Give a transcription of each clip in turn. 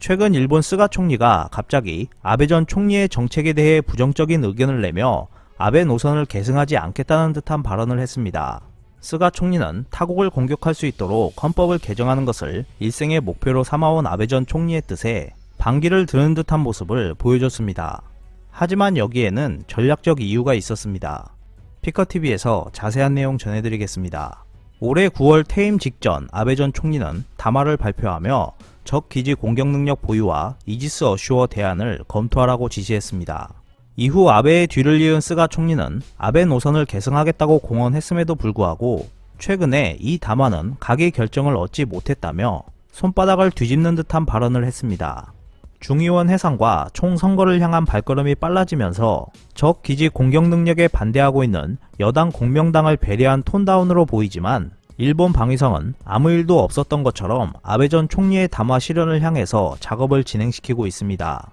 최근 일본 스가 총리가 갑자기 아베 전 총리의 정책에 대해 부정적인 의견을 내며 아베 노선을 계승하지 않겠다는 듯한 발언을 했습니다. 스가 총리는 타국을 공격할 수 있도록 헌법을 개정하는 것을 일생의 목표로 삼아온 아베 전 총리의 뜻에 반기를 드는 듯한 모습을 보여줬습니다. 하지만 여기에는 전략적 이유가 있었습니다. 피커TV에서 자세한 내용 전해드리겠습니다. 올해 9월 퇴임 직전 아베 전 총리는 담화를 발표하며 적 기지 공격 능력 보유와 이지스 어슈어 대안을 검토하라고 지시했습니다. 이후 아베의 뒤를 이은 스가 총리는 아베 노선을 계승하겠다고 공언했음에도 불구하고 최근에 이 담화는 가기 결정을 얻지 못했다며 손바닥을 뒤집는 듯한 발언을 했습니다. 중의원 해상과 총선거를 향한 발걸음이 빨라지면서 적 기지 공격 능력에 반대하고 있는 여당 공명당을 배려한 톤다운으로 보이지만 일본 방위성은 아무 일도 없었던 것처럼 아베 전 총리의 담화 실현을 향해서 작업을 진행시키고 있습니다.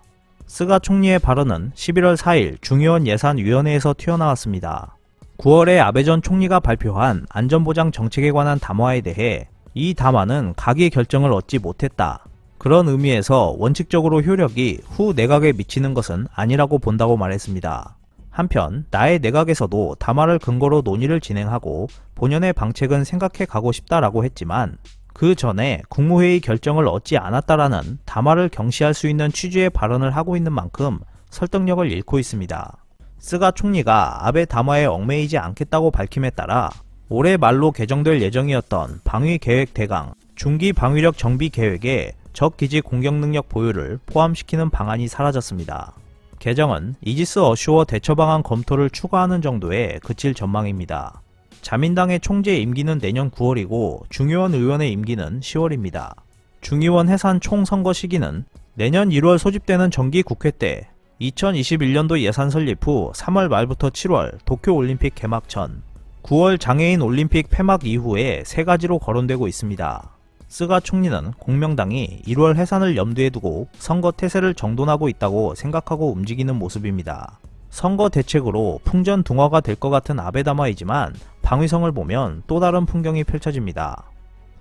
스가 총리의 발언은 11월 4일 중의원 예산위원회에서 튀어나왔습니다. 9월에 아베 전 총리가 발표한 안전보장 정책에 관한 담화에 대해 이 담화는 가기 결정을 얻지 못했다. 그런 의미에서 원칙적으로 효력이 후 내각에 미치는 것은 아니라고 본다고 말했습니다. 한편 나의 내각에서도 담화를 근거로 논의를 진행하고 본연의 방책은 생각해 가고 싶다라고 했지만 그 전에 국무회의 결정을 얻지 않았다라는 담화를 경시할 수 있는 취지의 발언을 하고 있는 만큼 설득력을 잃고 있습니다. 스가 총리가 아베 담화에 얽매이지 않겠다고 밝힘에 따라 올해 말로 개정될 예정이었던 방위계획 대강, 중기 방위력 정비 계획에 적 기지 공격 능력 보유를 포함시키는 방안이 사라졌습니다. 개정은 이지스 어슈어 대처 방안 검토를 추가하는 정도에 그칠 전망입니다. 자민당의 총재 임기는 내년 9월이고 중의원 의원의 임기는 10월입니다. 중의원 해산 총선거 시기는 내년 1월 소집되는 정기 국회 때 2021년도 예산 설립 후 3월 말부터 7월 도쿄올림픽 개막 전 9월 장애인 올림픽 폐막 이후에 세 가지로 거론되고 있습니다. 스가 총리는 공명당이 1월 해산을 염두에 두고 선거 태세를 정돈하고 있다고 생각하고 움직이는 모습입니다. 선거 대책으로 풍전등화가 될 것 같은 아베 담화이지만 방위성을 보면 또 다른 풍경이 펼쳐집니다.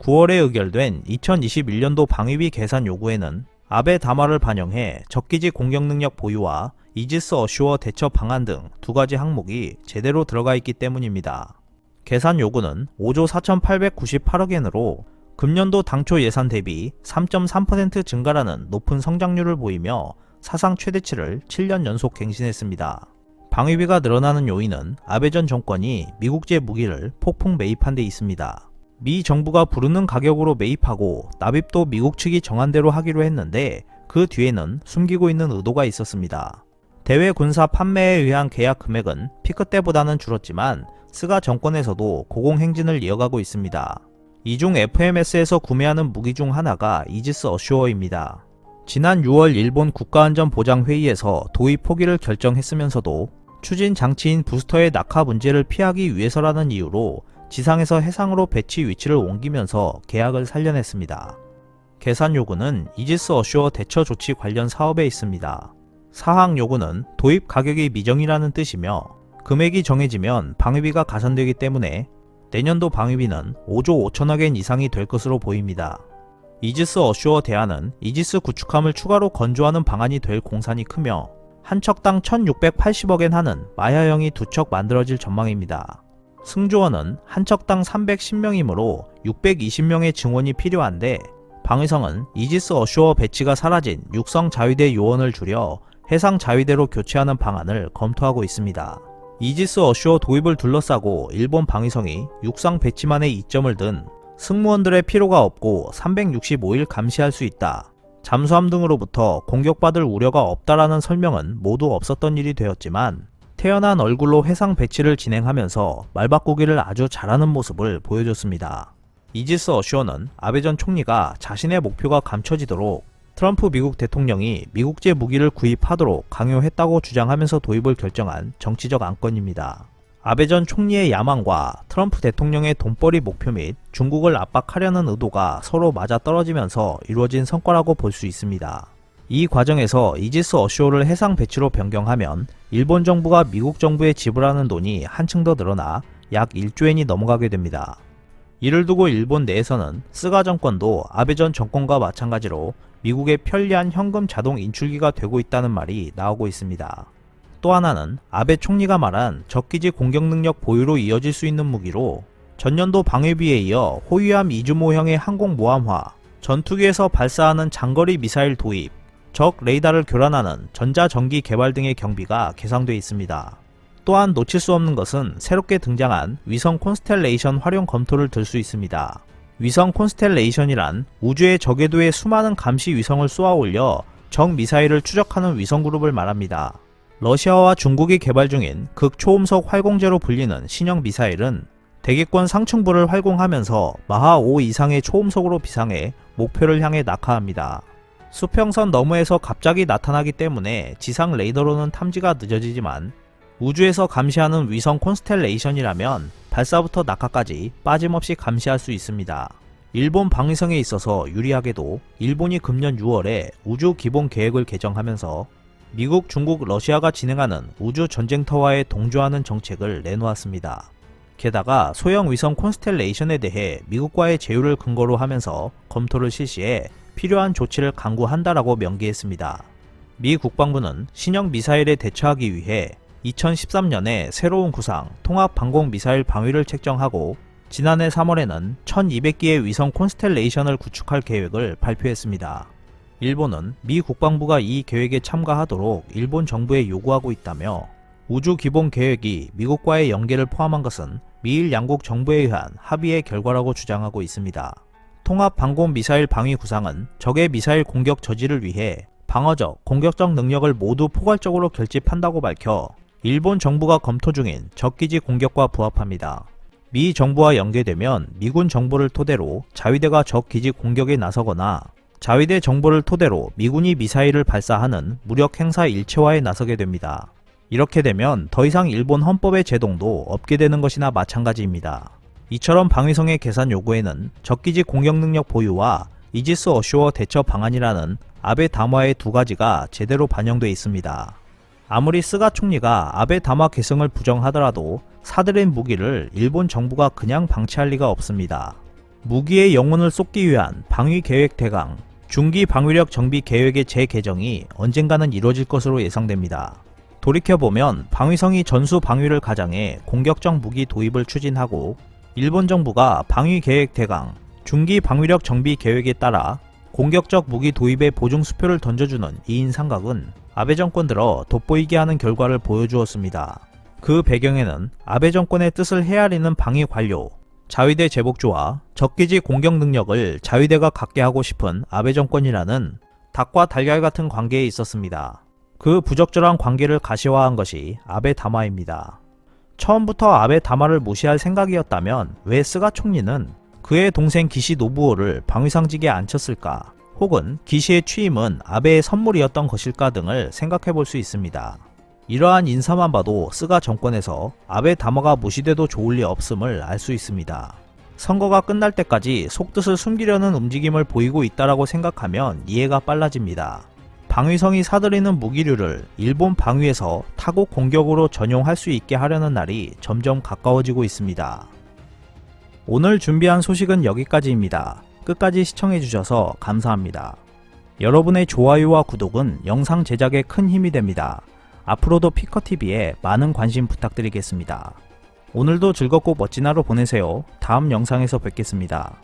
9월에 의결된 2021년도 방위비 계산 요구에는 아베 담화를 반영해 적기지 공격 능력 보유와 이지스 어슈어 대처 방안 등 두 가지 항목이 제대로 들어가 있기 때문입니다. 계산 요구는 5조 4,898억 엔으로 금년도 당초 예산 대비 3.3% 증가라는 높은 성장률을 보이며 사상 최대치를 7년 연속 갱신했습니다. 방위비가 늘어나는 요인은 아베 전 정권이 미국제 무기를 폭풍 매입한 데 있습니다. 미 정부가 부르는 가격으로 매입하고 납입도 미국 측이 정한 대로 하기로 했는데 그 뒤에는 숨기고 있는 의도가 있었습니다. 대외 군사 판매에 의한 계약 금액은 피크 때보다는 줄었지만 스가 정권에서도 고공행진을 이어가고 있습니다. 이 중 FMS에서 구매하는 무기 중 하나가 이지스 어슈어입니다. 지난 6월 일본 국가안전보장회의에서 도입 포기를 결정했으면서도 추진 장치인 부스터의 낙하 문제를 피하기 위해서라는 이유로 지상에서 해상으로 배치 위치를 옮기면서 계약을 살려냈습니다. 계산 요구는 이지스 어슈어 대처 조치 관련 사업에 있습니다. 사항 요구는 도입 가격이 미정이라는 뜻이며 금액이 정해지면 방위비가 가산되기 때문에 내년도 방위비는 5조 5천억 엔 이상이 될 것으로 보입니다. 이지스 어슈어 대안은 이지스 구축함을 추가로 건조하는 방안이 될 공산이 크며 한 척당 1680억 엔 하는 마야형이 두 척 만들어질 전망입니다. 승조원은 한 척당 310명이므로 620명의 증원이 필요한데 방위성은 이지스 어슈어 배치가 사라진 육성 자위대 요원을 줄여 해상 자위대로 교체하는 방안을 검토하고 있습니다. 이지스 어슈어 도입을 둘러싸고 일본 방위성이 육상 배치만의 이점을 든 승무원들의 필요가 없고 365일 감시할 수 있다. 잠수함 등으로부터 공격받을 우려가 없다라는 설명은 모두 없었던 일이 되었지만 태연한 얼굴로 해상 배치를 진행하면서 말바꾸기를 아주 잘하는 모습을 보여줬습니다. 이지스 어슈어는 아베 전 총리가 자신의 목표가 감춰지도록 트럼프 미국 대통령이 미국제 무기를 구입하도록 강요했다고 주장하면서 도입을 결정한 정치적 안건입니다. 아베 전 총리의 야망과 트럼프 대통령의 돈벌이 목표 및 중국을 압박하려는 의도가 서로 맞아떨어지면서 이루어진 성과라고 볼 수 있습니다. 이 과정에서 이지스 어슈어를 해상 배치로 변경하면 일본 정부가 미국 정부에 지불하는 돈이 한층 더 늘어나 약 1조 엔이 넘어가게 됩니다. 이를 두고 일본 내에서는 스가 정권도 아베 전 정권과 마찬가지로 미국의 편리한 현금 자동 인출기가 되고 있다는 말이 나오고 있습니다. 또 하나는 아베 총리가 말한 적기지 공격 능력 보유로 이어질 수 있는 무기로 전년도 방위비에 이어 호위함 이즈모형의 항공모함화, 전투기에서 발사하는 장거리 미사일 도입, 적 레이더를 교란하는 전자전기 개발 등의 경비가 계상돼 있습니다. 또한 놓칠 수 없는 것은 새롭게 등장한 위성 콘스텔레이션 활용 검토를 들 수 있습니다. 위성 콘스텔레이션이란 우주의 저궤도에 수많은 감시 위성을 쏘아 올려 적 미사일을 추적하는 위성 그룹을 말합니다. 러시아와 중국이 개발 중인 극초음속 활공제로 불리는 신형 미사일은 대기권 상층부를 활공하면서 마하 5 이상의 초음속으로 비상해 목표를 향해 낙하합니다. 수평선 너머에서 갑자기 나타나기 때문에 지상 레이더로는 탐지가 늦어지지만 우주에서 감시하는 위성 콘스텔레이션이라면 발사부터 낙하까지 빠짐없이 감시할 수 있습니다. 일본 방위성에 있어서 유리하게도 일본이 금년 6월에 우주 기본 계획을 개정하면서 미국, 중국, 러시아가 진행하는 우주 전쟁터와의 동조하는 정책을 내놓았습니다. 게다가 소형 위성 콘스텔레이션에 대해 미국과의 제휴를 근거로 하면서 검토를 실시해 필요한 조치를 강구한다라고 명기했습니다. 미 국방부는 신형 미사일에 대처하기 위해 2013년에 새로운 구상 통합방공미사일 방위를 책정하고 지난해 3월에는 1200기의 위성 콘스텔레이션을 구축할 계획을 발표했습니다. 일본은 미 국방부가 이 계획에 참가하도록 일본 정부에 요구하고 있다며 우주 기본 계획이 미국과의 연계를 포함한 것은 미일 양국 정부에 의한 합의의 결과라고 주장하고 있습니다. 통합 방공 미사일 방위 구상은 적의 미사일 공격 저지를 위해 방어적, 공격적 능력을 모두 포괄적으로 결집한다고 밝혀 일본 정부가 검토 중인 적기지 공격과 부합합니다. 미 정부와 연계되면 미군 정보를 토대로 자위대가 적 기지 공격에 나서거나 자위대 정보를 토대로 미군이 미사일을 발사하는 무력 행사 일체화에 나서게 됩니다. 이렇게 되면 더 이상 일본 헌법의 제동도 없게 되는 것이나 마찬가지입니다. 이처럼 방위성의 계산 요구에는 적기지 공격 능력 보유와 이지스 어쇼어 대처 방안이라는 아베 담화의 두 가지가 제대로 반영돼 있습니다. 아무리 스가 총리가 아베 담화 계승을 부정하더라도 사들인 무기를 일본 정부가 그냥 방치할 리가 없습니다. 무기의 영혼을 쏟기 위한 방위계획 대강, 중기 방위력 정비 계획의 재개정이 언젠가는 이루어질 것으로 예상됩니다. 돌이켜보면 방위성이 전수 방위를 가장해 공격적 무기 도입을 추진하고 일본 정부가 방위계획 대강, 중기 방위력 정비 계획에 따라 공격적 무기 도입에 보증 수표를 던져주는 이인 삼각은 아베 정권 들어 돋보이게 하는 결과를 보여주었습니다. 그 배경에는 아베 정권의 뜻을 헤아리는 방위 관료, 자위대 제복주와 적기지 공격 능력을 자위대가 갖게 하고 싶은 아베 정권이라는 닭과 달걀 같은 관계에 있었습니다. 그 부적절한 관계를 가시화한 것이 아베 담화입니다. 처음부터 아베 담화를 무시할 생각이었다면 왜 스가 총리는 그의 동생 기시 노부오를 방위상직에 앉혔을까? 혹은 기시의 취임은 아베의 선물이었던 것일까 등을 생각해 볼 수 있습니다. 이러한 인사만 봐도 스가 정권에서 아베 담화가 무시돼도 좋을 리 없음을 알 수 있습니다. 선거가 끝날 때까지 속뜻을 숨기려는 움직임을 보이고 있다라고 생각하면 이해가 빨라집니다. 방위성이 사들이는 무기류를 일본 방위에서 타국 공격으로 전용할 수 있게 하려는 날이 점점 가까워지고 있습니다. 오늘 준비한 소식은 여기까지입니다. 끝까지 시청해주셔서 감사합니다. 여러분의 좋아요와 구독은 영상 제작에 큰 힘이 됩니다. 앞으로도 피커TV에 많은 관심 부탁드리겠습니다. 오늘도 즐겁고 멋진 하루 보내세요. 다음 영상에서 뵙겠습니다.